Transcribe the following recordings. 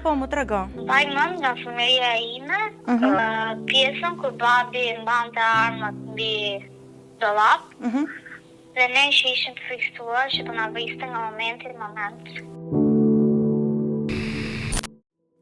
Po, më trego. Mbaj mend nga fëmijëria ime, pjesën kur babi mbante armat mbi dollap. Dhe ne që ishim të fiksuar që të na vriste nga momenti në moment.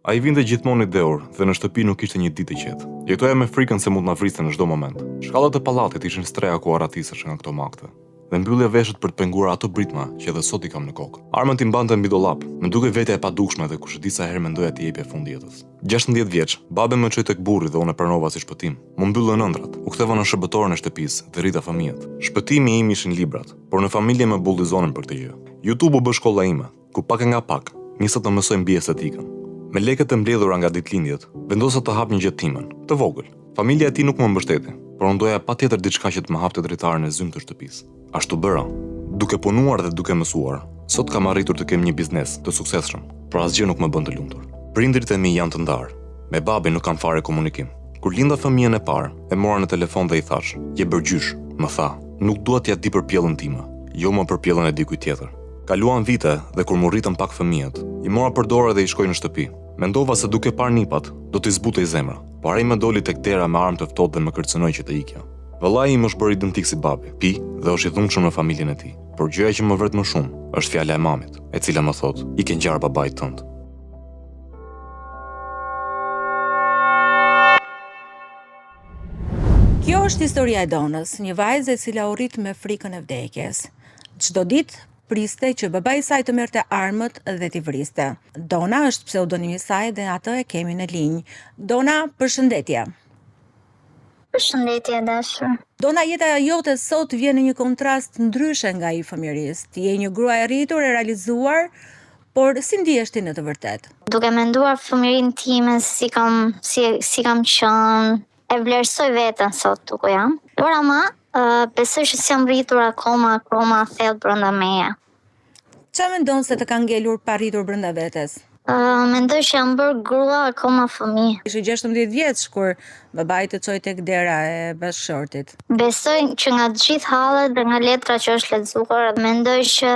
Ai vinte gjithmonë i dheur dhe në shtëpi nuk ishte një ditë e qetë. Jetoja me frikën se mund na vriste në çdo moment. Shkallët e pallatit ishin streha ku arratisesh nga këto makte. Dhe mbyllja veshët për të penguar ato britma që edhe sot i kam në kokë. Armën i mbante mbi dollap, më duke vetja e padukshme dhe kush e di sa herë mendoja t'i jepja fund jetës. 16 vjeç, babe më çoi tek burri dhe unë e pranova si shpëtim. Më mbyllën ëndrat, u ktheva në shërbëtorën e shtëpisë dhe rrita fëmijët. Shpëtimi im ishin librat, por në familje më bullizonin për këtë gjë. YouTube u bë shkolla ime, ku pak e nga pak nisa të mësoj mbi estetikën. Me lekët e mbledhura nga ditëlindjet, vendosa të hap një gjë timën, të vogël. Familja e tij nuk më mbështeti, por unë doja patjetër diçka që të më hapte dritaren e zymë të shtëpisë. Ashtu bëra. Duke punuar dhe duke mësuar, sot kam arritur të kem një biznes të suksesshëm, por asgjë nuk më bën të lumtur. Prindrit e mi janë të ndarë. Me babin nuk kam fare komunikim. Kur linda fëmijën e parë, e mora në telefon dhe i thash: "Je bërgjysh", më tha: "Nuk dua t'ja di për pjellën time, jo më për pjellën e dikujt tjetër." Kaluan vite dhe kur më rritën pak fëmijët, i mora për dorë dhe i shkoj në shtëpi. Mendova se duke parë nipat, do t'i zbutej zemra, por ai më doli tek dera me armë të ftohtë dhe më kërcënoi që të ikja. Vëllai im është bërë identik si babi, pi dhe është i dhunshëm në familjen e tij. Por gjëja që më vret më shumë është fjala e mamit, e cila më thot: "I ke ngjarë babait tënd." Kjo është historia e Donës, një vajzë e cila u rrit me frikën e vdekjes. Çdo ditë priste që babai i saj të merrte armët dhe t'i vriste. Dona është pseudonimi i saj dhe atë e kemi në linjë. Dona, përshëndetje. Përshëndetje dashur. Dona, jeta jote sot vjen në një kontrast ndryshe nga i fëmijërisë. Ti je një grua e rritur, e realizuar, por si ndihesh ti në të vërtetë? Duke menduar fëmijërinë time si kam qenë, e vlerësoj veten sot ku jam. Por ama besoj që s'jam rritur akoma thellë brenda meje. Çfarë mendon se të ka ngelur pa rritur brenda vetes? Mendoj që jam bërë grua akoma fëmijë. Ishe 16 vjeç kur babai të çoi tek dera e bashkëshortit. Besoj që nga të gjithë hallet dhe nga letra që është lexuar, mendoj që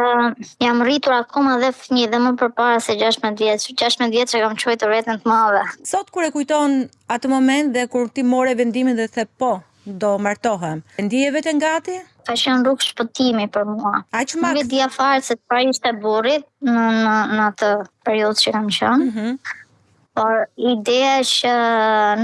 jam rritur akoma dhe fëmijë dhe më përpara se 16 vjeç. 16 vjeç e kam quajtur retën të madhe. Sot kur e kujton atë moment dhe kur ti more vendimin dhe the po, do martohem, e ndije veten gati? Ka qenë rrugë shpëtimi për mua. Aq maks. Nuk e dija fare se çfarë ishte burri në atë periudhë që kam qenë. Por ideja që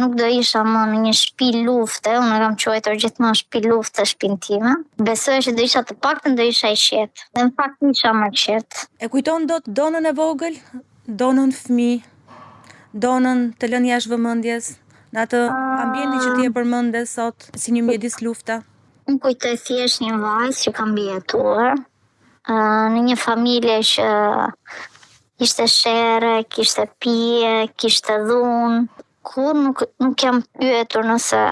nuk do isha më në një shtëpi lufte, unë kam quajtur gjithmonë shtëpi lufte shtëpinë time. Besoj që do isha të paktën do isha i qetë. Dhe në fakt isha më qetë. E kujton dot Donën e vogël, Donën fëmijë, Donën të lënë jashtë vëmendjes, në atë ambientin që ti e përmende sot si një mjedis lufta? Unë kujtoj thjesht një vajzë që kam mbijetuar në një familje që ishte shere, kishte pije, kishte dhunë. Kur nuk jam pyetur nëse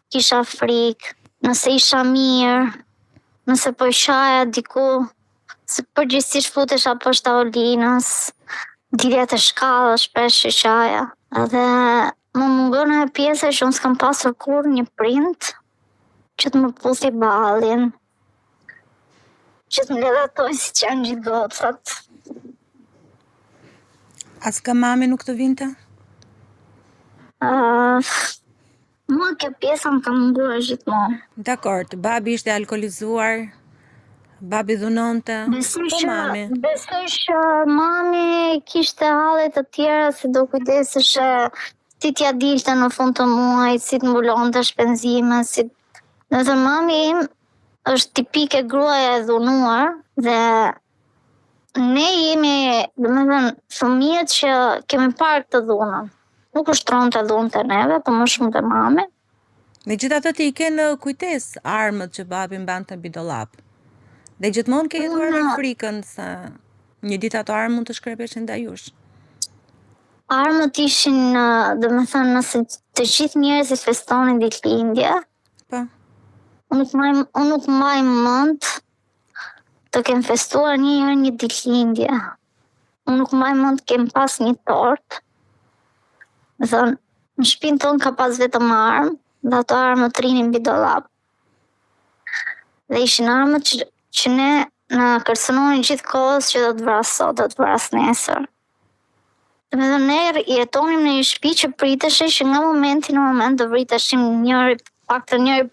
kisha frikë, nëse isha mirë, nëse po ishaja diku, se përgjithsisht futesha poshtë taolinës, dilja te shkallës shpesh ishaja. Dhe më mungon ajo pjesa që unë s'kam pasur kur një prind që të më puthi ballin, që të më levatoj si që janë gjithë gocat. As ka mami nuk të vinte? Mua kjo pjesa më ka munguar gjithmonë. Dakor, babi ishte alkolizuar, babi dhunonte, mami? Besoj që mami kishte halle të tjera se do kujdesesh si t'ja dilte në fund të muajit, si të mbulonte shpenzimet, si. Nëse mami im është tipike gruaja e dhunuar dhe ne jemi, domethënë, fëmijët që kemi parë këtë dhunën. Nuk ushtronte dhunë të neve, por më shumë të mami. Megjithatë ti i ke në kujtesë armët që babi mbante mbi dollap. Dhe gjithmonë ke jetuar me frikën se një ditë ato armë mund të shkrepeshin ndaj jush. Armët ishin, domethënë, nëse të gjithë njerëzit festonin ditëlindje. Po. Unë nuk mbaj mend të kem festuar një ditëlindje. Unë nuk mbaj mend të kem pas një tort. Në shtëpinë tonë ka pas vetëm armë, dhe ato armët rrinin mbi dollap. Dhe ishin armët që ne na kërcënonin gjithë kohës që do të vras sot, do të vras nesër. Domethënë ne jetonim në një shtëpi që priteshej që nga momenti në moment do vriteshim njëri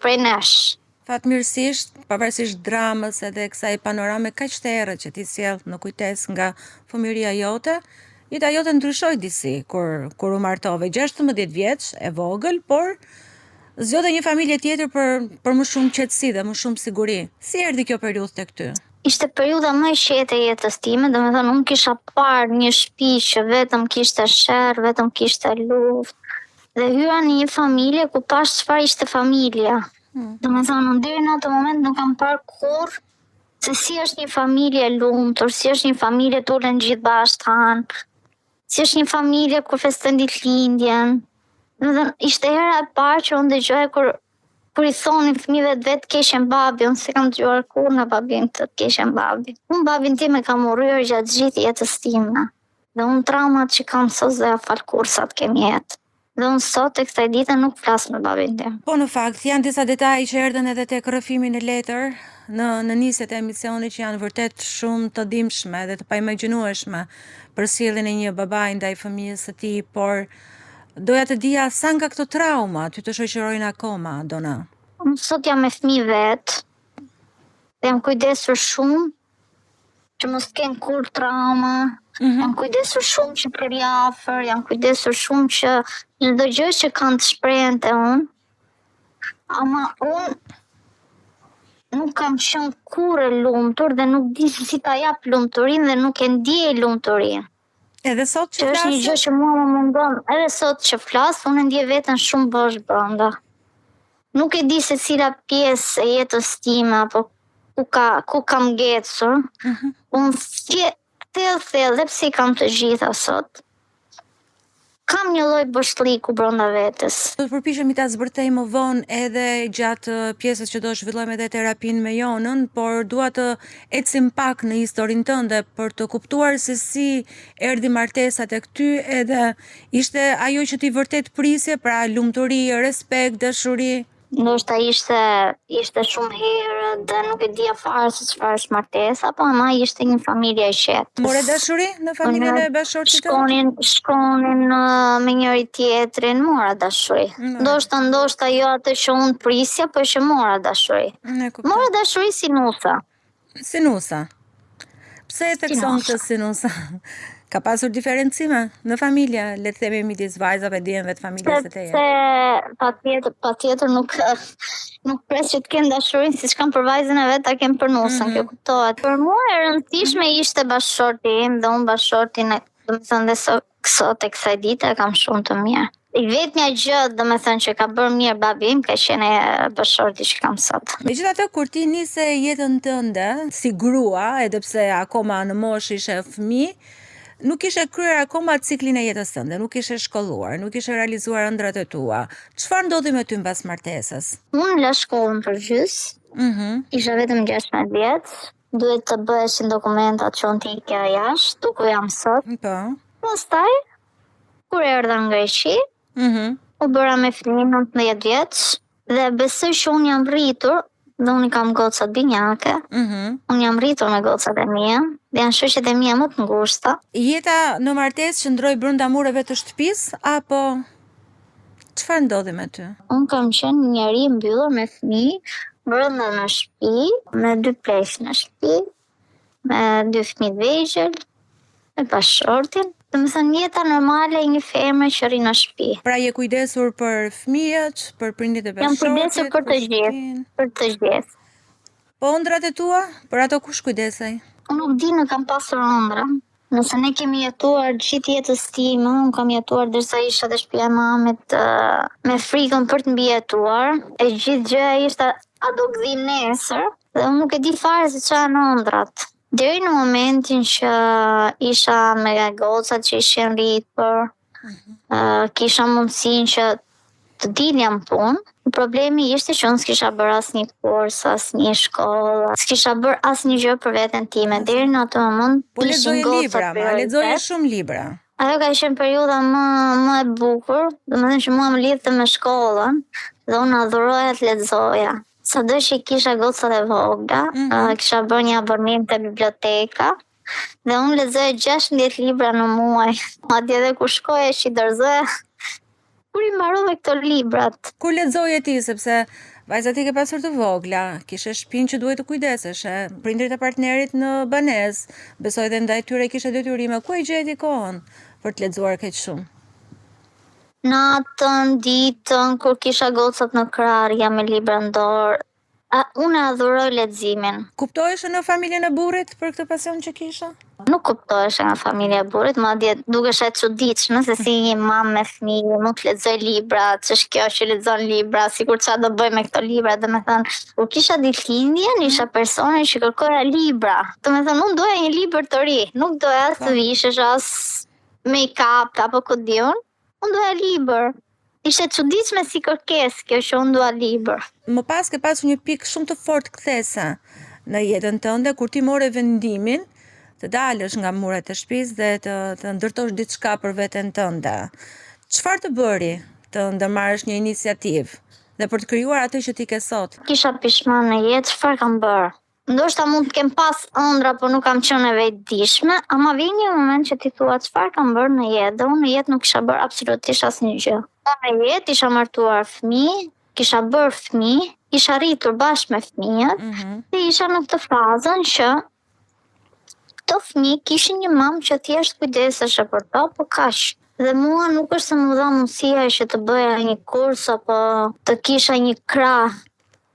prej nesh. Fatmirësisht, pavarësisht dramës edhe kësaj panorame kaq të errët që ti sjell në kujtesë nga fëmijëria jote, jeta jote ndryshoi disi kur u martove, 16 vjeç, e vogël, por zgjodhe një familje tjetër për më shumë qetësi dhe më shumë siguri. Si erdhi kjo periudhë tek ty? Ishte periudha më e qetë e jetës time, domethënë unë kisha parë një shtëpi që vetëm kishte sherr, vetëm kishte luftë. Dhe hyra në një familje ku pash çfarë ishte familja. Domethënë unë deri në atë moment nuk kam parë kurrë se si është një familje e lumtur, si është një familje të ulen gjithë bashkë hanë, si është një familje kur festojnë ditëlindjen. Domethënë ishte hera e parë që unë dëgjoja kur i thonin fëmijëve vetë keqen babi, unë se kam dëgjuar kurrë nga babin të keqen babi. Unë babin tim e kam urryer gjatë gjithë jetës time. Dhe unë traumat që kam sot dhe fal kursat kemi jetë. Dhe unë sot e kësaj dite nuk flas me babin tim. Po në fakt, janë disa detaje që erdhen edhe tek rrëfimi në letër, në nisjet e emisionit që janë vërtet shumë të dimshme dhe të paimagjinueshme për sjelljen e një babai ndaj fëmijës së tij, por doja të dija sa nga këto trauma ty të shoqërojnë akoma, Dona. Unë sot jam me fëmijë vet. Dhe jam kujdesur shumë që mos ken kur trauma. Jam kujdesur shumë që për afër, jam kujdesur shumë që çdo gjë që kanë të shprehente unë. Ama unë nuk kam qenë kurrë e lumtur dhe nuk di si ta jap lumturinë dhe nuk e ndjej lumturinë. Edhe sot që Është një gjë që mua më mungon, edhe sot që flas, unë ndjej veten shumë bosh brenda. Nuk e di se cila pjesë e jetës time apo ku kam ngecur. Unë thellë dhe pse i kam të gjitha sot. Kam një lloj boshlliku brenda vetes. Do të përpiqemi ta zbërtej më vonë edhe gjatë pjesës që do zhvillojmë edhe terapinë me Jonën, por dua të ecim pak në historinë tënde për të kuptuar se si erdhi martesa tek ty edhe ishte ajo që ti vërtet prisje, pra lumturi, respekt, dashuri. Ndoshta ishte shumë herë dhe nuk e dija fare se çfarë është martesa, po ama ishte një familje e qetë. More dashuri në familjen e bashortit tënd? Shkonin me njëri tjetrin, mora dashuri. Ndoshta jo atë që unë prisja, po që mora dashuri. Mora dashuri si nusa. Sinusa. Pse e thekson këtë sinusa? Ka pasur diferencime në familje, le të themi midis vajzave, dihen vetë familjes së teje. Se patjetër nuk pres që të kenë dashurinë siç kanë për vajzën e vet, ta kenë për nusën, kjo kuptohet. Për mua e rëndësishme ishte bashorti im dhe unë bashortin domethënë dhe sot e kësaj dite kam shumë të mirë. I vetmja gjë domethënë që ka bërë mirë babi im ka qenë bashorti që kam sot. Megjithatë, kur ti nise jetën tënde si grua, edhe pse akoma në moshë ishe fëmijë, nuk ishe kryer akoma ciklin e jetës tënde, nuk ishe shkolluar, nuk ishe realizuar ëndrat e tua. Çfarë ndodhi me ty mbas martesës? Unë la shkollën për gjys. Isha vetëm 16 vjeç. Duhet të bëheshin dokumentat që unë t'ikja jashtë, ku jam sot. Po. Pastaj, kur erdha nga Greqi, u bëra me fëmijë 19 vjeç dhe besoj që unë jam rritur dhe unë i kam gocat binjake. Unë jam rritur me gocat e mia dhe janë shoqet e mia më të ngushta. Jeta në martesë qëndroi brenda mureve të shtëpisë apo çfarë ndodhi me ty? Unë kam qenë një njeri mbyllur me fëmijë brenda në shtëpi, me 2 pleqë në shtëpi, me 2 fëmijë të vegjël, me bashortin. Domethënë jeta normale e një femre që rri në shtëpi. Pra je kujdesur për fëmijët, për prindit e bashortit? Jam kujdesur për të gjithë. Po ëndrat e tua, për ato kush kujdesej? Unë nuk di, nuk kam pasur ëndra. Nëse ne kemi jetuar gjithë jetës time, unë kam jetuar derisa isha te shtëpia e mamit me frikën për të mbijetuar. E gjithë gjëja ishte a do gdhi nesër dhe unë nuk e di fare se çfarë janë ëndrat. Deri në momentin që isha me gocat që ishin rritur, kisha mundësinë që të dilja në punë. Problemi ishte që unë s'kisha bërë asnjë kurs, asnjë shkollë, s'kisha bërë asnjë gjë për veten time. Deri në atë moment po lexoje libra, lexoje shumë libra. Ajo ka qenë periudha më e bukur, domethënë që mua më lidhte me shkollën dhe unë adhuroja të lexoja. Sado që kisha gocat e vogla, kisha bërë një abonim te biblioteka Dhe unë lexoja 16 libra në muaj. Madje edhe kur shkoja që i dorëzoja kur i mbarova këto librat. Kur lexoje ti, sepse vajza ti ke pasur të vogla, kishe shtëpinë që duhet të kujdesesh, prindërit e partnerit në banesë, besoj dhe ndaj tyre kishe detyrime, ku e gjeti kohën për të lexuar kaq shumë? Natën, ditën, kur kisha gocat në krah, jam me libra në dorë. Unë adhuroj leximin. Kuptoheshe në familjen e burrit për këtë pasion që kisha? Nuk kuptoheshe nga familja e burrit, madje dukesha e çuditshme se si një mamë me fëmijë mund të lexoj libra, ç'është kjo që lexon libra, sikur çfarë do bëj me këto libra, domethënë, kur kisha ditëlindjen, isha personi që kërkoja libra. Domethënë, unë doja një libër të ri, nuk doja të vishësh as make-up apo ku diun, unë doja libër. Ishte çuditshme si kërkesë kjo që unë dua libër. Më pas ke pasur një pikë shumë të fortë kthese në jetën tënde kur ti more vendimin të dalësh nga muret e shtëpisë dhe të ndërtosh diçka për veten tënde. Çfarë të bëri të ndërmarrësh një iniciativë dhe për të krijuar atë që ti ke sot? Kisha pishman në jetë, çfarë kam bërë? Ndoshta mund të kem pas ëndra, por nuk kam qenë e vetëdijshme, ama vjen një moment që ti thua çfarë kam bërë në jetë, dhe unë në jetë nuk kisha bërë absolutisht asnjë gjë. Në jetë isha martuar fëmijë, kisha bërë fëmijë, isha rritur bashkë me fëmijët, dhe isha në këtë fazën që këto fëmijë kishin një mamë që thjesht kujdeseshe për to, po kaq. Dhe mua nuk është se më dha mundësia që të bëja një kurs apo të kisha një krah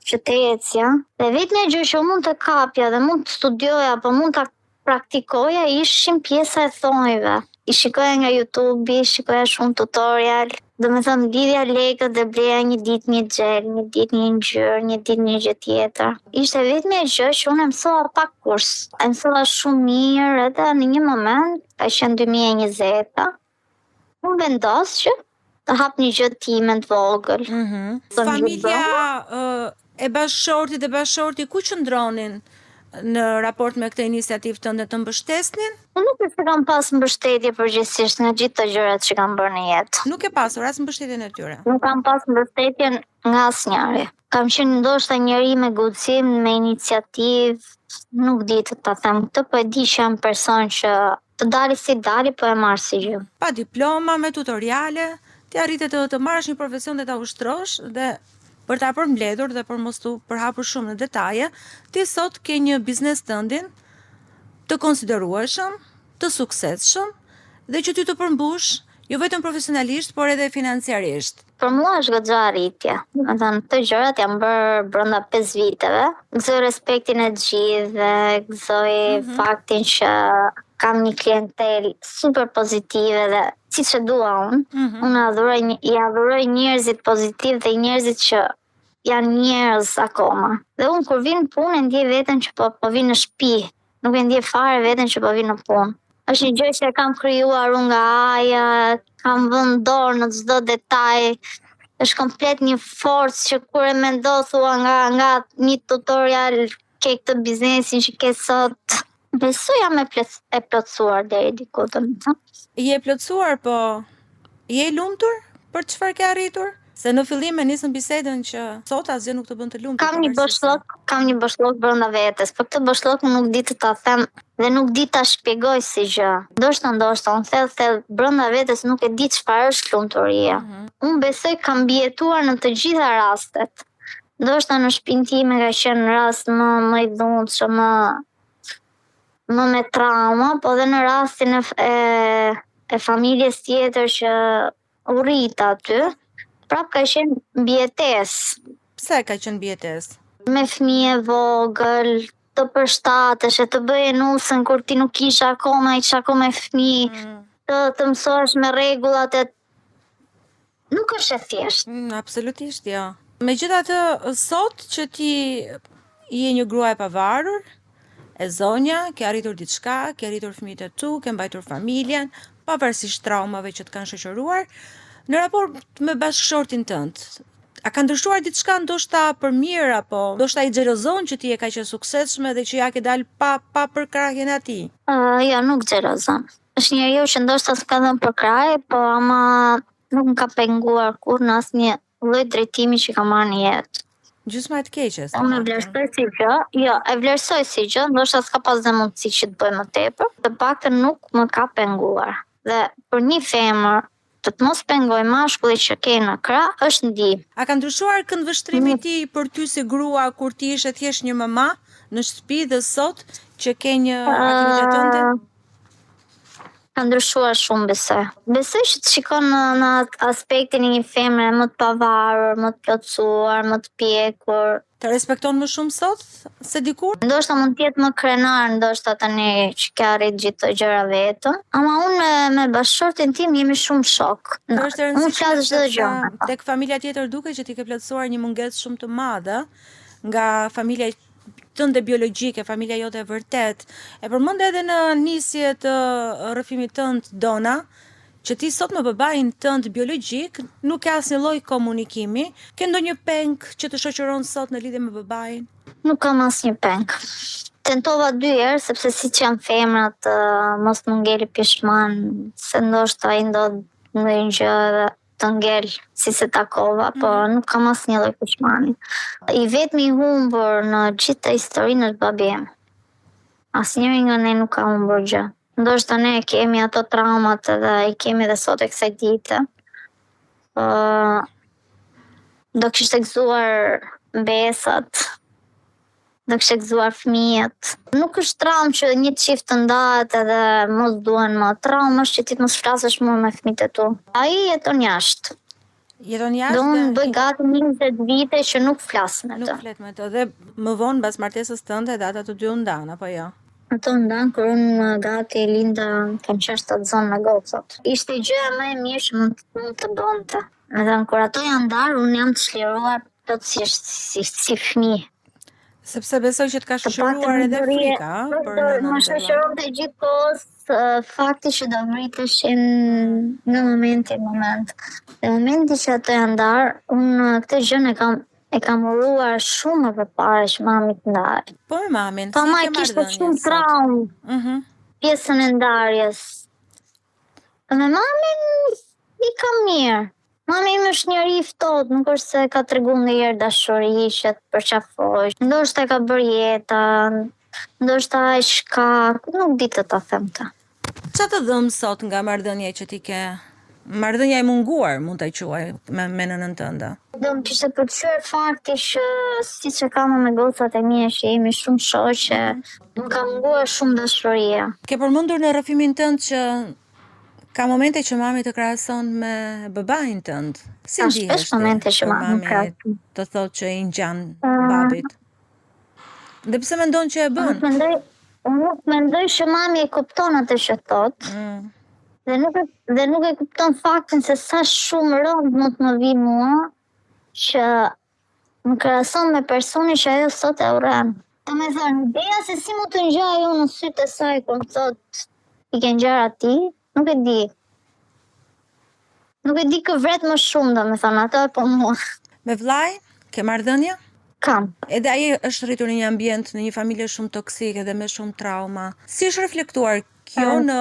që të ecja. Dhe vetëm gjë që mund të kapja dhe mund të studioja apo mund të praktikoja ishin pjesa e thonjve. I shikoja nga YouTube, i shikoja shumë tutorial. Domethënë lidhja lekët dhe bleja një ditë një xhel, një ditë një ngjyrë, një ditë një gjë tjetër. Ishte vetëm gjë që unë mësova pa kurs. E mësova shumë mirë edhe në një moment, ka qenë 2020, unë vendos që të hap një gjë time të vogël. Familja e bashkëshortit dhe bashkëshorti ku qëndronin në raport me këtë iniciativë tënde, të mbështesnin? Unë nuk e se kam pas mbështetje përgjithsisht nga gjithë të gjërat që kam bërë në jetë. Nuk e pasur as mbështetjen e tyre? Nuk kam pas mbështetjen nga asnjëri. Kam qenë ndoshta njeri me guxim, me iniciativë, nuk di të ta them këtë, po e di që jam person që të dali si dali, po e marr si gjë. Pa diploma, me tutoriale, ti arrite të marrësh një profesion dhe ta ushtrosh, dhe për ta përmbledhur dhe për mos të përhapur shumë në detaje, ti sot ke një biznes tëndin të konsiderueshëm, të suksesshëm dhe që ty të përmbush jo vetëm profesionalisht, por edhe financiarisht. Për mua është goxha arritje. Domethënë, këto gjërat jam bërë brenda 5 viteve. Gëzoj respektin e gjithë, gëzoj faktin që kam një klientel super pozitive dhe siç e dua unë. Unë adhuroj njerëzit pozitiv dhe njerëzit që janë njerëz akoma. Dhe unë kur vin në punë e ndjej veten që po vin në shtëpi, nuk e ndjej fare veten që po vin në punë. Është një gjë që e kam krijuar unë nga aja, kam vënë dorë në çdo detaj. Është komplet një forcë që kur e mendoj thua nga një tutorial ke këtë biznesin që ke sot. Besoj jam e plotësuar deri diku, domethënë. Je plotësuar, po je lumtur për çfarë ke arritur? Se në fillim e nisëm bisedën që sot asgjë nuk të bën të lumtur. Kam një boshllok brenda vetes, por këtë boshllok nuk di të ta them dhe nuk di ta shpjegoj si gjë. Ndoshta unë thell brenda vetes nuk e di çfarë është lumturia. Unë besoj kam mbijetuar në të gjitha rastet. Ndoshta në shtëpinë time ka qenë rast më i dhunshëm, më me trauma, po dhe në rastin e familjes tjetër që u rrit aty, prap ka qenë mbijetesë. Pse ka qenë mbijetesë? Me fëmijë vogël, të përshtatesh, të bëje nusën kur ti nuk isha akoma me fëmijë, të mësohesh me rregullat e nuk është e thjeshtë. Absolutisht jo. Megjithatë, sot që ti je një grua e pavarur, e zonja, ke arritur diçka, ke arritur fëmijët e tu, ke mbajtur familjen, pavarësisht traumave që të kanë shoqëruar, në raport me bashkëshortin tënd. A ka ndryshuar diçka ndoshta për mirë, apo ndoshta i xhelozon që ti je kaq e suksesshme dhe që ja ke dalë pa përkrahjen e atij? Jo, nuk xhelozon. Është njeriu që ndoshta s'ka dhënë përkrahje, po ama nuk më ka penguar kur në asnjë lloj drejtimi që kam marrë në jetë. Gjysma e të keqes. të Unë e paktën. vlerësoj si gjë, jo, e vlerësoj si gjë, ndoshta s'ka pas dhe mundësi që të bëj më tepër, të paktën nuk më ka penguar. Dhe për një femër të të mos pengoj mashkulli që ke në krah është ndihmë. A ka ndryshuar këndvështrimi i tij për ty si grua kur ti ishe thjesht një mama në shtëpi dhe sot që ke një aktivitet tënde? Ka ndryshuar shumë besoj. Besoj që të shikon në aspektin e një femre më të pavarur, më të plotësuar, më të pjekur. Të respekton më shumë sot se dikur? Ndoshta mund të jetë më krenar, ndoshta tani që ka arrit gjithë këto gjëra vetëm, ama unë me bashkëshortin tim jemi shumë shok. Kjo është e Unë rëndësishme flas çdo gjë. sepse tek familja tjetër duket që ti ke plotësuar një mungesë shumë të madhe nga familja tënde biologjike, familja jote e vërtet. E përmend edhe në nisje të rrëfimit tënd Dona, që ti sot me babain tënd biologjik nuk ke asnjë lloj komunikimi, ke ndonjë peng që të shoqëron sot në lidhje me babain? Nuk kam asnjë peng. Tentova 2 herë sepse siç janë femrat mos më ngeli pishman se ndoshta ai ndodh ndonjë gjë dhe të ngel si se takova, po nuk kam asnjë lloj pishmani. I vetmi i humbur në gjithë historinë është babi im. Asnjëri nga ne nuk ka humbur gjë. Ndoshta ne kemi ato traumat edhe i kemi edhe sot e kësaj dite. Do kishte gëzuar mbesat, do kishte gëzuar fëmijët. Nuk është traumë që një çift të ndahet edhe mos duhen më. Traumë është që ti të mos flasësh më me fëmijët e tu. Ai jeton jashtë. Jeton Do jashtë unë dhe bëj gati 20 vite që nuk flas me nuk të. flet me të dhe më vonë mbas martesës tënde data të dy u ndan apo jo? Ato ndan kur unë gati linda kam qenë shtatzon me gocat. Ishte gjëja më e mirë që mund të bënte. Edhe kur ato janë ndarë, unë jam të çliruar plotësisht si fëmijë. Sepse besoj që të ka shoqëruar edhe frika për nënën Më tënde. shoqëron të gjithkohës fakti që do vriteshin në moment. Në momenti që ato janë ndarë, unë këtë gjën e kam uruar shumë më përpara që mami të ndaj. Po me mamin, Pa si ma ke kishte marrëdhënie shumë sot? traumë pjesën e ndarjes. Me mamin i kam mirë. Mami më është njëri i ftohtë, nuk është se ka treguar ndonjëherë dashuri që të përqafoj. Ndoshta ka bërë jeta, ndoshta ai shkak, nuk di të ta them të. Çfarë të dhëm sot nga marrëdhënia që ti ke? Marrëdhënia e munguar, mund ta quaj me nënën tënde. Do më kishte pëlqyer fakti që siç e kam me gocat e mia që jemi shumë shoqe, më ka munguar shumë dashuria. Ke përmendur në rrëfimin tënd që ka momente që mami të krahason me babain tënd. Si Ka ndihesh shpesh momente që kur mami më krahason. të thotë që i ngjan babit? Dhe pse mendon që e bën? Unë nuk mendoj që mami e kupton atë që thot, dhe nuk e kupton faktin se sa shumë rënd mund të më vi mua që më krahason me personin që ajo sot e urren. Të me thënë, ideja se si mu të ngjaj unë në sytë e saj kur më thot i ke ngjarë ati, nuk e di. Nuk e di kë vret më shumë, do me thënë, ato e po mua. Me vllai ke marrëdhënie? Kam. Edhe ai është rritur në një ambient, në një familje shumë toksike dhe me shumë trauma. Si është reflektuar kjo në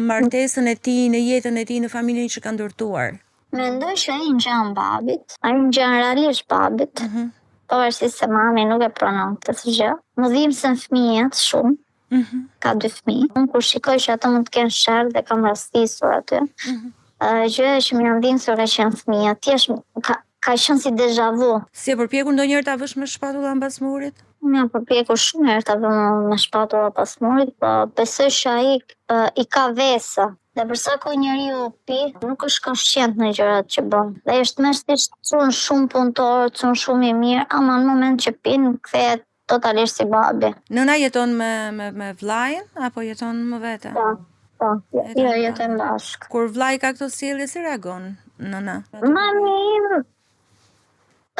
martesën e tij, në jetën e tij, në familjen që ka ndërtuar? Mendoj që ai ngjan babit, ai ngjan realisht babit, pavarësisht se mami nuk e pranon këtë gjë. Më dhimbsen fëmijët shumë, ka 2 fëmijë. Unë kur shikoj që ato mund të kenë sherr dhe kam rastisur aty, gjëja që më janë dhimbsur ka qenë fëmijët. Thjesht ka qenë si deja vu. Si e përpjekur ndonjëherë ta vësh me shpatulla mbas murit? Unë jam përpjekur shumë herë ta vëmë me shpatulla pas murit, po besoj që ai i ka vesa. Dhe përsa ko njeriu pi, nuk është konshient në gjërat që bën. Dhe është meshtrisht çun shumë punëtor, çun shumë i mirë, ama në moment që pin kthehet totalisht si babi. Nëna jeton me vllain apo jeton më vete? Po, jo jetojmë bashkë. Kur vllai ka këto sjellje, si reagon nëna? Mami im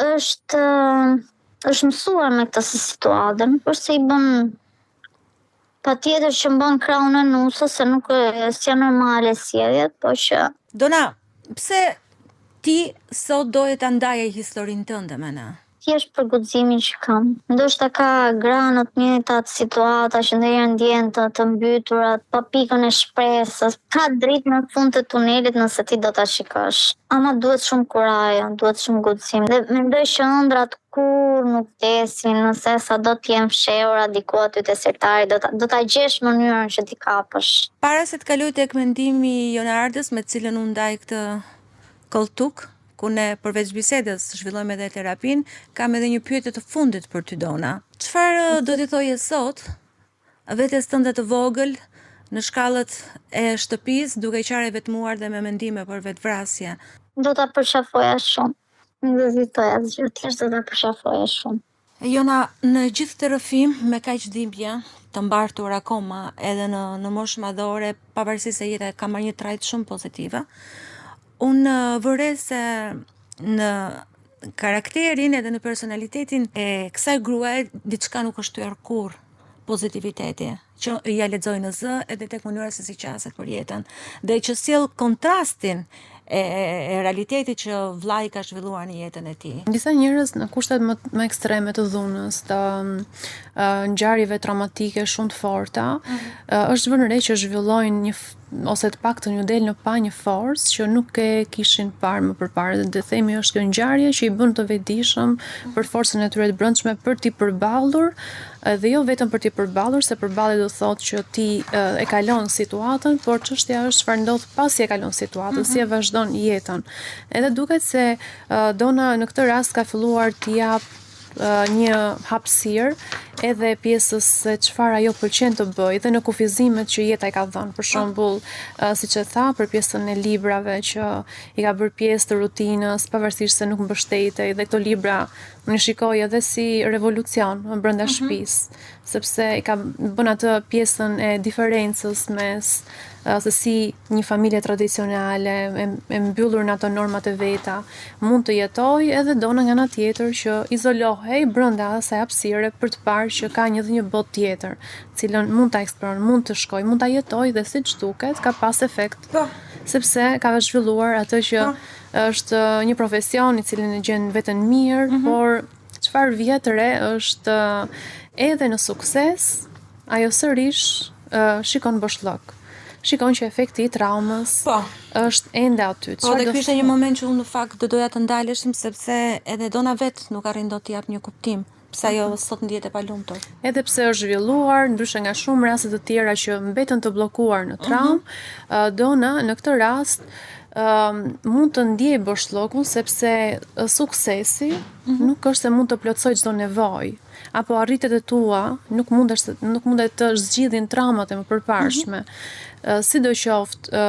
është mësuar me këtë situatë, nuk është se i bën patjetër që mban krahun e nusës, se nuk është normale sjelljet, po që Dona, pse ti sot doje ta ndaje historinë tënde me ne? thjesht për guximin që kam. Ndoshta ka gra në të njëjtat situata që ndonjëherë ndjen të mbyturat, pa pikën e shpresës. Ka dritë në fund të tunelit nëse ti do ta shikosh. Ama duhet shumë kurajë, duhet shumë guxim. Dhe mendoj që ëndrat kur nuk vdesin, nëse sa do të jenë fshehura diku aty te sertari, do ta gjesh mënyrën që t'i kapësh. Para se të kaloj tek mendimi i Jonardës, me të cilën unë ndaj këtë kolltuk, ku ne përveç bisedës zhvillojmë edhe terapin, kam edhe një pyetje të fundit për ty, Dona. Çfarë do t'i thoje sot vetes tënde të vogël në shkallët e shtëpisë, duke qenë e vetmuar dhe me mendime për vetvrasje? Do ta përqafoja shumë. Nuk do hezitoja asgjë, thjesht do ta përqafoja shumë. Jona, në gjithë të rrëfim, me kaq dhimbje të mbartur akoma edhe në moshë madhore, pavarësisht se jeta ka marrë një trajt shumë pozitive, unë vëre se në karakterin edhe në personalitetin e kësaj gruaje diçka nuk është thyer kurrë pozitiviteti, që ja lexoj në zë edhe tek mënyra se si qaset për jetën, dhe që sjell kontrastin e realitetit që vllai ka zhvilluar në jetën e tij. Disa njerëz në kushtet më ekstreme të dhunës, të ngjarjeve traumatike shumë të forta, është vënë re që zhvillojnë ose të paktën ju del në pa një forcë që nuk e kishin parë më përpara. Dhe themi është kjo ngjarje që i bën të vetëdijshëm për forcën e tyre të brendshme për t'i përballur, dhe jo vetëm për t'i përballur, se përballi do thotë që ti e kalon situatën, por çështja është çfarë ndodh pasi e kalon situatën, si e vazhdon jetën. Edhe duket se Dona në këtë rast ka filluar t'i jap një hapësirë edhe pjesës se çfarë ajo pëlqen të bëjë dhe në kufizimet që jeta i ka dhënë. Për shembull, siç e tha, për pjesën e librave që i ka bërë pjesë të rutinës, pavarësisht se nuk mbështetej, dhe këto libra unë shikoj edhe si revolucion brenda shtëpisë, sepse i ka bën atë pjesën e diferencës mes se si një familje tradicionale e mbyllur në ato normat e veta mund të jetoj, edhe Dona nga ana tjetër që izolohej brenda asaj hapësire për të parë që ka një botë tjetër, cilën mund ta eksploroj, mund të shkoj, mund ta jetoj, dhe siç duket ka pas efekt. Sepse ka zhvilluar atë që është një profesion i cilin e gjen veten mirë, por çfarë vjet re është edhe në sukses, ajo sërish shikon boshllok. Shikon që efekti i traumës është ende aty. Dhe ky ishte një moment që unë në fakt do doja të ndaleshim, sepse edhe Dona vet nuk arrin dot të jap një kuptim pse ajo sot ndihet e palumtur. Edhe pse është zhvilluar, ndryshe nga shumë raste të tjera që mbeten të bllokuar në traumë, Dona në këtë rast mund të ndjej boshllokun, sepse suksesi nuk është se mund të plotësoj çdo nevojë, apo arritet e tua nuk mundet të zgjidhin traumat e mëpërparshme. Sidoqoftë,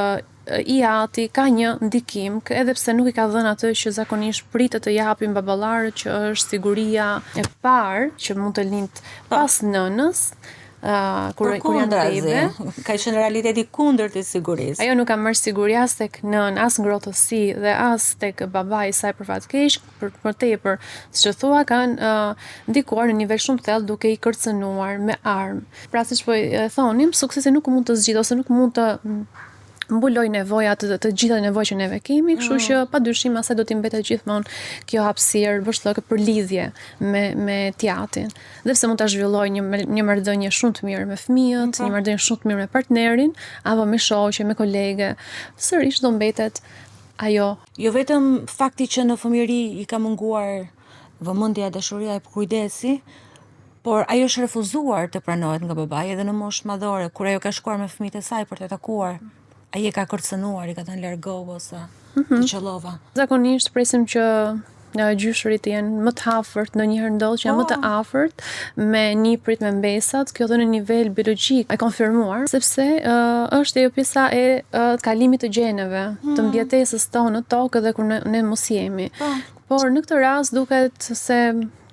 i ati ka një ndikim, edhe pse nuk i ka dhënë atë që zakonisht pritet të japin baballarët, që është siguria e parë që mund të lind pas nënës, kur janë bebe. Ka qenë realiteti kundër të sigurisë. Ajo nuk ka marrë siguri as tek nën, as ngrohtësi, dhe as tek babai i saj për fat keq, për tepër, siç e thua, kanë ndikuar në nivel shumë të thellë duke i kërcënuar me armë. Pra siç po thonim, suksesi nuk mund të zgjidhë ose nuk mund të mbuloj nevojat të gjitha nevojat që neve kemi, kështu që padyshim asaj do t'i mbetet gjithmonë kjo hapësirë boshllëke për lidhje me tjatin. Dhe pse mund ta zhvilloj një marrëdhënie shumë të mirë me fëmijët, një marrëdhënie shumë të mirë me partnerin, apo me shoqe, me kolege, sërish do mbetet ajo. Jo vetëm fakti që në fëmijëri i ka munguar vëmendja, dashuria e kujdesi, por ajo është refuzuar të pranohet nga babai edhe në moshë madhore, kur ajo ka shkuar me fëmijët e saj për të takuar. Ai e ka kërcënuar, i ka thënë largohu ose të qellova. Zakonisht presim që gjyshërit jenë më të afërt, ndonjëherë ndodh që janë më të afërt me niprit, me mbesat, kjo dhe në nivel biologjik e konfirmuar, sepse është ajo pjesa e kalimit të gjeneve, të mbjetesës tonë në tokë edhe kur ne mos jemi. Por në këtë rast duket se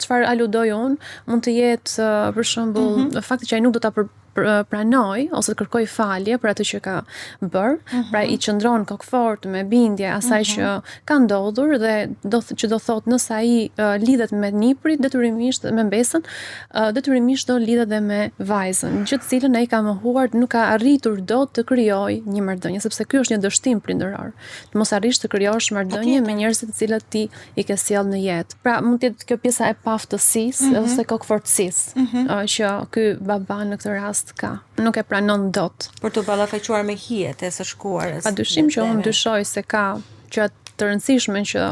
çfarë aludoj unë, mund të jetë për shembull fakti që ai nuk do ta pranoj ose të kërkoj falje për atë që ka bërë, pra i qëndron kokfort me bindje asaj që ka ndodhur dhe që do thot nëse ai lidhet me niprin, detyrimisht me mbesën, detyrimisht do lidhet dhe me vajzën, që të cilën ai ka mohuar, nuk ka arritur dot të krijojë një marrëdhënie, sepse ky është një dështim prindëror. Të mos arrish të krijosh marrëdhënie me njerëzit të cilët ti i ke sjell në jetë. Pra mund të jetë kjo pjesa e paftësisë ose kokfortësisë që ky baba në këtë rast ka. Nuk e pranon dot. Për të ballafaqur me hijet e së shkuarës. Padyshim që unë dyshoj se ka gjëra të rëndësishme që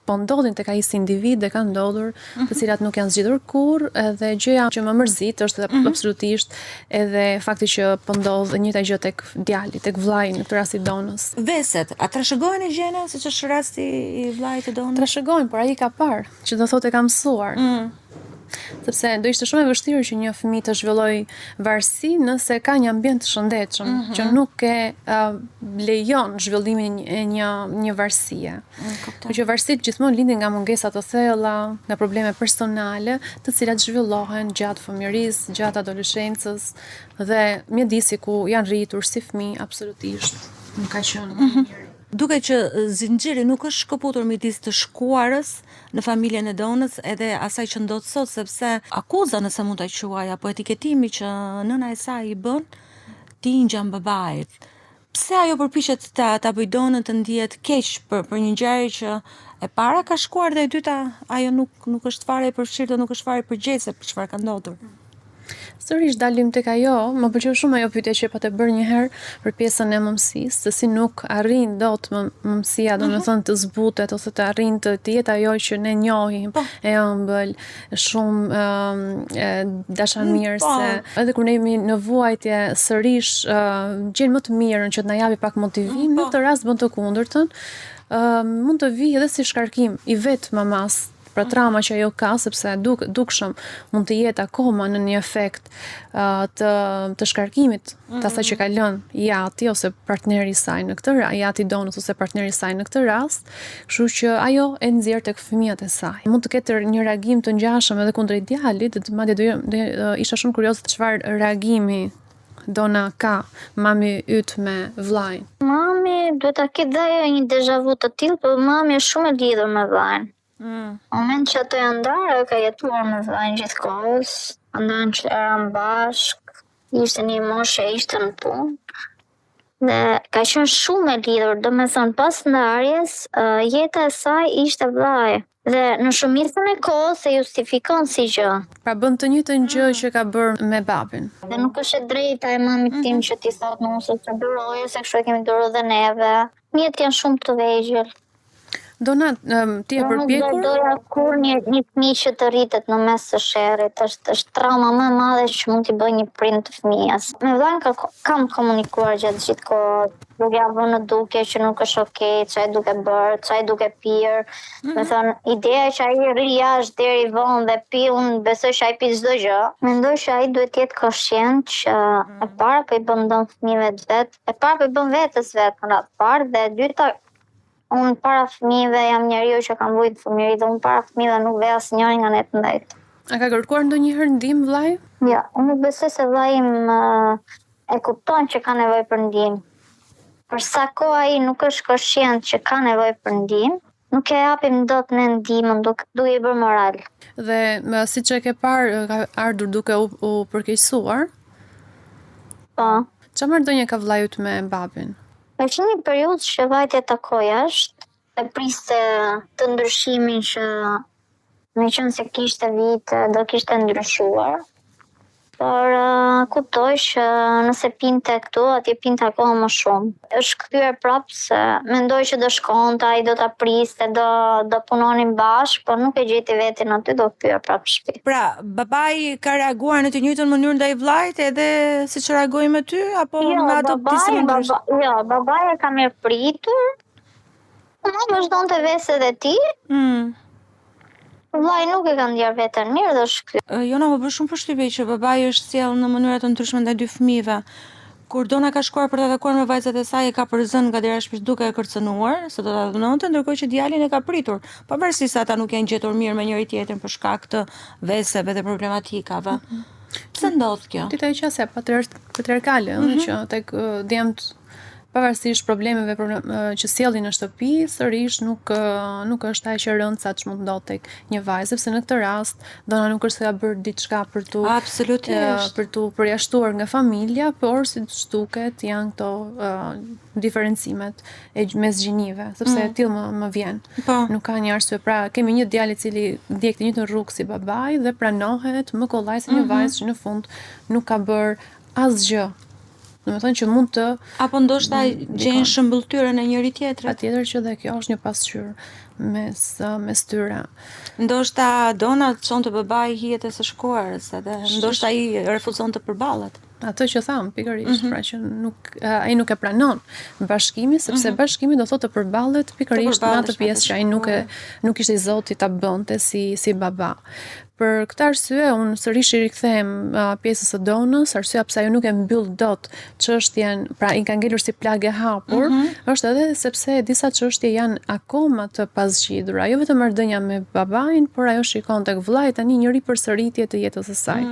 po ndodhin tek ai si individ dhe ka ndodhur, të cilat nuk janë zgjitur kurrë, edhe gjëja që më mërzit është absolutisht edhe fakti që po ndodh e njëjta gjë tek djali, tek vllai në këtë rast i Donës. Veset, a trashëgojnë gjëna siç është rasti i vllait të Donës? Trashëgojnë, por ai ka parë, që do thotë e ka mësuar. Sepse do ishte shumë e vështirë që një fëmijë të zhvillojë varësi nëse ka një ambient të shëndetshëm që nuk e lejon zhvillimin e një varësie. Që varësitë gjithmonë lindin nga mungesa të thella, nga probleme personale, të cilat zhvillohen gjatë fëmijërisë, gjatë adoleshencës dhe mjedisi ku janë rritur si fëmijë absolutisht nuk ka qenë mirë. Duke që zinxhiri nuk është shkëputur midis të shkuarës në familjen e Donës edhe asaj që ndodh sot, sepse akuza, nëse mund ta quaj, apo etiketimi që nëna e saj i bën tingjan babait. Pse ajo përpiqet ta bëjë Donën të ndihet keq për një ngjarje që e para ka shkuar dhe e dyta ajo nuk është fare e përfshirë, nuk është fare e përgjegjëse për çfarë ka ndodhur. Sërish dalim tek ajo, më pëlqeu shumë ajo pyetje që patë bërë një herë për pjesën e mëmësisë, se si nuk arrin dot mëmësia, domethënë të zbutet ose të arrin të jetë ajo që ne njohim, e ëmbël, shumë dashamirëse. Edhe kur ne jemi në vuajtje sërish gjen më të mirën që të na japi pak motivim, në këtë rast bën të kundërtën. Mund të vijë edhe si shkarkim i vet mamas pra trauma që ajo ka, sepse dukshëm mund të jetë akoma në një efekt të shkarkimit të asaj që ka lënë jati ose partneri i saj në këtë rast, jati Donës ose partneri i saj në këtë rast, kështu që ajo e nxjerr tek fëmijët e saj. Mund të ketë një reagim të ngjashëm edhe kundrejt djalit, madje do isha shumë kurioze çfarë reagimi Dona ka mami yt me vllajin. Mami duhet ta ketë dhe një deja vu të tillë, por mami është shumë e lidhur me vllajin. Moment që ato janë ndarë, ka jetuar me vllajin gjithkohës, ndan që eran bashk, ishte një moshë, ishte në punë, dhe ka qenë shumë e lidhur, domethënë pas ndarjes, jeta e saj ishte vllai. Dhe në shumicën e kohës se justifikon si gjë. Pra bën të njëjtën gjë që ka bërë me babin. Dhe nuk është e drejta e mamit tim që ti thot nuk se të bëroje, se kështu e kemi bërë dhe neve. Fëmijët janë shumë të vegjël. Dona, ti e përpjekur? Nuk doja kur një fëmijë që të rritet në mes të sherrit, është trauma më e madhe që mund t'i bëjë një prind të fëmijës. Me vllain kam komunikuar gjatë gjithë kohës, duke ja vënë në dukje që nuk është okay, çai duke bërë, çai duke pirë. Me thënë, ideja që ai rri jashtë deri vonë dhe pi, unë besoj që ai pi çdo gjë. Mendoj që ai duhet të jetë koshient që e para po i bën dëm fëmijëve të vet, e para po i bën vetes vet në atë parë, dhe e dyta unë para fëmijëve jam njeriu që kam vujt fëmijëri, dhe unë para fëmijëve nuk ve asnjëri nga ne të ndajt. A ka kërkuar ndonjëherë ndihmë vllai? Ja, unë nuk besoj se vllai im e kupton që ka nevojë për ndihmë. Për sa kohë ai nuk është koshient që ka nevojë për ndihmë, nuk e japim dot në ndihmën, duke i bërë moral. Dhe siç e ke parë, ka ardhur duke u përkeqësuar? Po. Çfarë marrëdhënie ka vllai yt me babin? Ka qenë një periudhë që vajtja takoi jashtë, e priste të ndryshimin që me qenë se kishte vite, do kishte ndryshuar. Por kuptoj që nëse pinte këtu, atje pinte akoma më shumë. Është kthyer prapë se mendoj që do shkonte, ai do ta priste, do punonin bashkë, por nuk e gjeti veten aty, do kthyer prapë në shtëpi. Pra, babai ka reaguar në të njëjtën mënyrë ndaj vllait edhe siç reagoi me ty apo me ato pjesë ndryshme? Jo, babai e ka mirëpritur. Unë vazhdonte veset e tij. Vllai nuk e ka ndjer veten mirë dhe është Jona më bën shumë përshtypje që babai është sjell në mënyra të ndryshme ndaj dy fëmijëve. Kur Dona ka shkuar për të takuar me vajzat e saj, e ka përzënë nga dera shtëpisë duke e kërcënuar, se do ta dhënonte, ndërkohë që djalin e ka pritur. Pavarësisht se ata nuk janë gjetur mirë me njëri tjetrin për shkak të veseve dhe problematikave. Pse ndodh kjo? Dita e qasja patriarkale, që tek djemt pavarësisht problemeve që sjellin në shtëpi, sërish nuk është aq e rëndë sa ç'mund ndodh tek një vajzë, sepse në këtë rast dona nuk është se ka bërë diçka për tu Absolutisht. për tu përjashtuar nga familja, por si duket janë këto diferencimet mes gjinive, sepse tillë më vjen. Po. Nuk ka një arsye. Pra, kemi një djalë i cili ndjek të njëjtën rrugë si babai dhe pranohet më kollaj se një vajzë që në fund nuk ka bërë asgjë. Domethënë që mund të Apo ndoshta gjejnë shëmbulltyrën e njëri tjetrit. patjetër që dhe kjo është një pasqyrë mes tyre. Ndoshta dona të çonte babai hijet e së shkuarës, edhe ndoshta ai refuzon të përballet. Atë që tham, pikërisht, pra që ai nuk e pranon bashkimin, sepse bashkimi do thotë të përballet pikërisht me atë pjesë që ai nuk ishte i Zotit ta bënte si baba. Për këtë arsye, unë sërish i rikthehem pjesës së donës, arsyeja pse ajo nuk e mbyll dot çështjen, pra i ka ngelur si plagë e hapur, është edhe sepse disa çështje janë akoma të pasgjidhura, jo vetëm marrëdhënia me babain, por ajo shikon tek vllai tani një ripërsëritje të jetës së saj.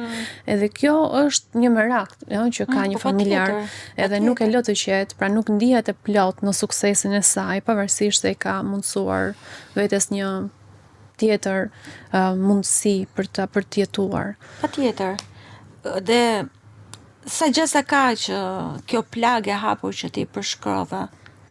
Edhe kjo është një merak, që ka një familjar, edhe nuk e lë të qetë, pra nuk ndihet e plot në suksesin e saj, pavarësisht se i ka mundsuar vetes një tjetër mundësi për të jetuar. Patjetër. Dhe sa gjasa ka që kjo plagë e hapur që ti përshkrove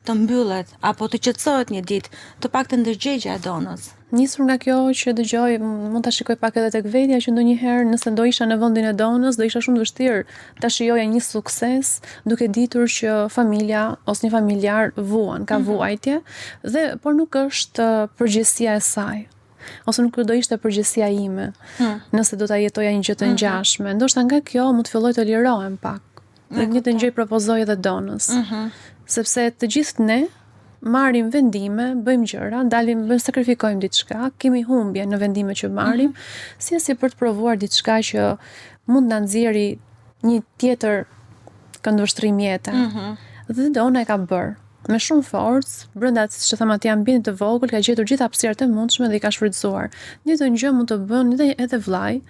të mbyllet apo të qetësohet një ditë, të paktën ndërgjegjja e donës. Nisur nga kjo që dëgjoj, mund ta shikoj pak edhe tek vetja që ndonjëherë nëse do isha në vendin e donës, do isha shumë të vështirë ta shijoja një sukses duke ditur që familja ose një familjar vuan, ka vuajtje, por nuk është përgjegjësia e saj. Ose nuk do ishte përgjegjësia ime nëse do ta jetoja një gjë të ngjashme. Ndoshta nga kjo mund të filloj të lirohem pak. Dhe një të gjë propozoj edhe donës. Sepse të gjithë ne marrim vendime, bëjmë gjëra, sakrifikojmë diçka, kemi humbje në vendimet që marrim, si për të provuar diçka që mund na nxjerrë një tjetër këndvështrim jete. Dhe dona e ka bërë me shumë forcë, brenda që tham atij ambientit të vogël, ka gjetur gjithë hapësirat e mundshme dhe i ka shfrytzuar. Një të gjë mund të bën edhe vllai,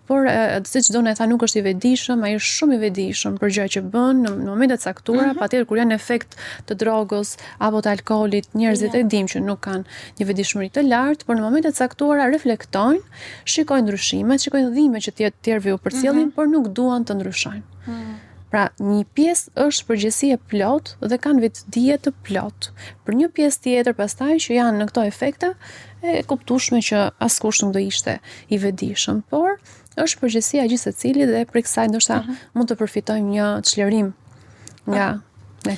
por siç dona e tha nuk është i vetëdijshëm, ai është shumë i vetëdijshëm për gjëra që bën në momente të caktuara, patjetër kur janë efekt të drogës apo të alkoolit, njerëzit e dim që nuk kanë një vetëdijshmëri të lartë, por në momente të caktuara reflektojnë, shikojnë ndryshimet, shikojnë dhimbjet që të tjerëve u përcjellin, por nuk duan të ndryshojnë. Pra, një pjesë është përgjegjësi e plot dhe kanë vetëdije të plot. Për një pjesë tjetër pastaj që janë në këto efekte, e kuptueshme që askush nuk do ishte i vetëdijshëm, por është përgjegjësia gjithë secilit dhe prej kësaj ndoshta mund të përfitojmë një çlirim nga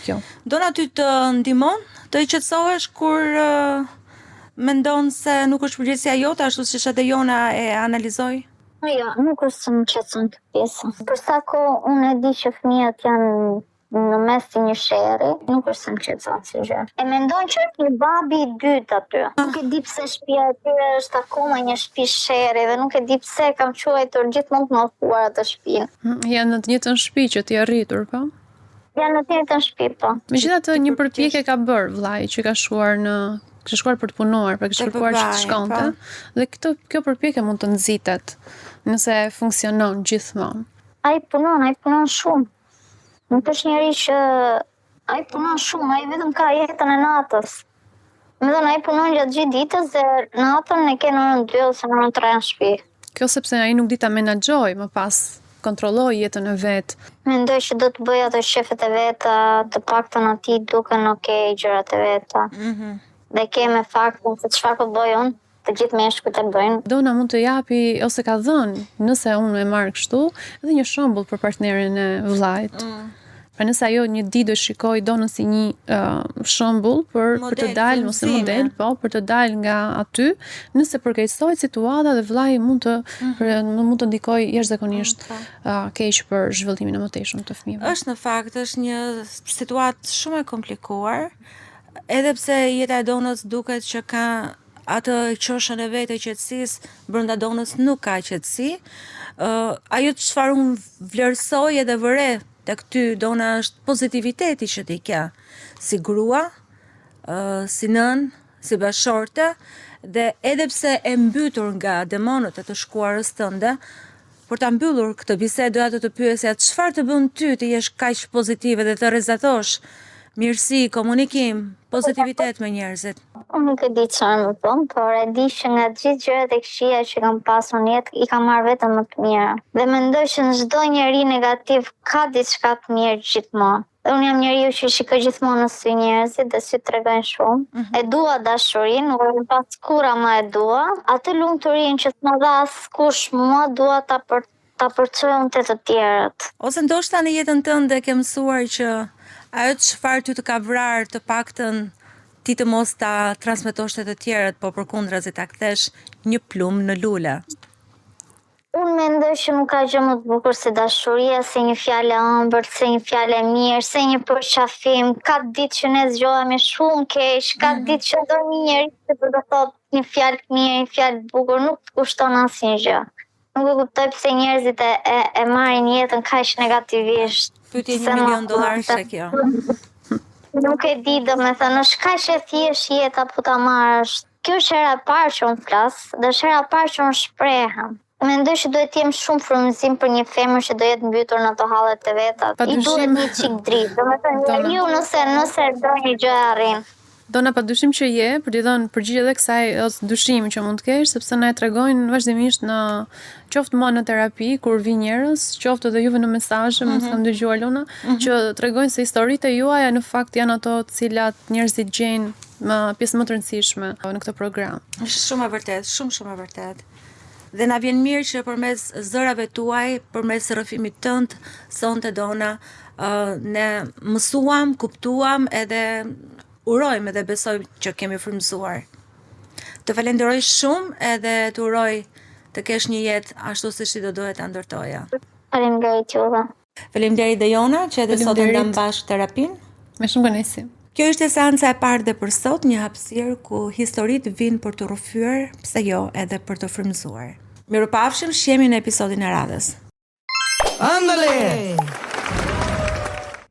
kjo. Dona ty të ndihmon të qetësohesh kur mendon se nuk është përgjegjësia jote, ashtu siç edhe Jona e analizoi? Jo, nuk është se më qetëson këtë pjesë. Për sa kohë unë e di që fëmijët janë në mes të një sherri, nuk është se më qetëson si gjë. E mendon që është një babi i dytë aty. Nuk e di pse shtëpia e tyre është akoma një shtëpi sherri dhe nuk e di pse kam quajtur gjithmonë të mallkuar atë shtëpinë. Janë në të njëjtën shtëpi që ti arritur, po? Janë në të njëjtën shtëpi, po. Megjithatë një përpjekje ka bërë vllai që ka shkuar për të punuar, pra kishte kërkuar që të shkonte. Dhe kjo përpjekje mund të nxitet nëse funksionon gjithmonë. Ai punon shumë. Nuk është njeri që ai punon shumë, ai vetëm ka jetën e natës. Ai punon gjatë gjithë ditës dhe natën e ke në orën 2 ose në orën 3 në shtëpi. Kjo sepse ai nuk di ta menaxhoj më pas, kontrolloj jetën e vet. Mendoj që do të bëj ato shefet e veta, të paktën atij duken okay gjërat e veta. Dhe ke me faktin se çfarë po bëj unë, të gjithë meshkujt e bëjnë. Dona mund të japi ose ka dhënë, nëse unë e marr kështu, edhe një shembull për partnerin e vllait. Pra nëse ajo një ditë do shikoj donën si një shembull për të dalë ose model, po, për të dalë nga aty, nëse përkeqësohet situata dhe vllai mund të ndikojë jashtëzakonisht keq për zhvillimin e mëtejshëm të fëmijëve. Është në fakt është një situatë shumë e komplikuar, edhe pse jeta e donës duket që ka atë qoshën e vetë e qetësisë, brenda donës nuk ka qetësi. Ajo çfarë unë vlerësoj edhe vëre tek ty, dona, është pozitiviteti që ti ke si grua, si nën, si bashorte, dhe edhe pse e mbytur nga demonët e të shkuarës tënde, Për ta mbyllur këtë bisedë doja të pyesja çfarë të bën ty të jesh kaq pozitive dhe të rrezatosh mirësi, komunikim, pozitivitet me njerëzit. Unë nuk e di çfarë më thon, por e di që nga gjithë gjërat e këqija që kam pasur në jetë, i kam marrë vetëm më të mira. Dhe mendoj që në çdo njeri negativ ka diçka të mirë gjithmonë. Dhe unë jam njeriu që shikoj gjithmonë në sy njerëzit dhe sy tregojnë shumë. E dua dashurinë, nuk e pas kura më e dua. Atë lumturinë që s'më dha askush mua, dua ta përçoj unë te të tjerët. Ose ndoshta në jetën tënde ke mësuar që ajo çfarë ty të ka vrarë të paktën ti të mos ta transmetosh te të tjerët, po përkundrazi ta kthesh një plumë në lule. Unë mendoj që nuk ka gjë më të bukur se dashuria, se një fjalë e ëmbël, se një fjalë e mirë, se një përqafim. Ka ditë që ne zgjohemi shumë keq, ka ditë që do një njeri që do të thotë një fjalë të mirë, një fjalë të bukur, nuk të kushton asnjë gjë. Nuk e kuptoj pse njerëzit e marrin jetën kaq negativisht. Pyetje $1 milion kjo. Nuk e di, domethënë, është kaq e thjesht jeta po ta marrësh. Kjo është hera e parë që unë flas, dhe është hera e parë që unë shprehem. Mendoj që duhet të jem shumë frymëzim për një femër që do jetë mbytur në ato hallet e veta. I duhet një çik dritë. Domethënë, njeriu nëse do një gjë e arrin. Dona, padyshim që je, për t'i dhënë përgjigje edhe kësaj ose dyshimi që mund të kesh, sepse na e tregojnë vazhdimisht në qoftë më në terapi kur vi njerëz, qoftë edhe juve në mesazhe, më s'kam dëgjuar Luna, që tregojnë se historitë e juaja në fakt janë ato të cilat njerëzit gjejnë më pjesë më të rëndësishme në këtë program. Është shumë e vërtet, shumë e vërtet. Dhe na vjen mirë që përmes zërave tuaj, përmes rrëfimit tënd, sonte Dona, ne mësuam, kuptuam edhe urojmë edhe besojmë që kemi frymëzuar. Të falenderoj shumë edhe të uroj të kesh një jetë ashtu siç ti do dohet ta ndërtoja. Faleminderit juve. Faleminderit dhe Jona që edhe sot e ndam bashkë terapinë. Me shumë kënaqësi. Kjo ishte seanca e parë dhe për sot, një hapësirë ku historitë vinë për të rrëfyer, pse jo edhe për të frymëzuar. Mirupafshim, shihemi në episodin e radhës. Ándale.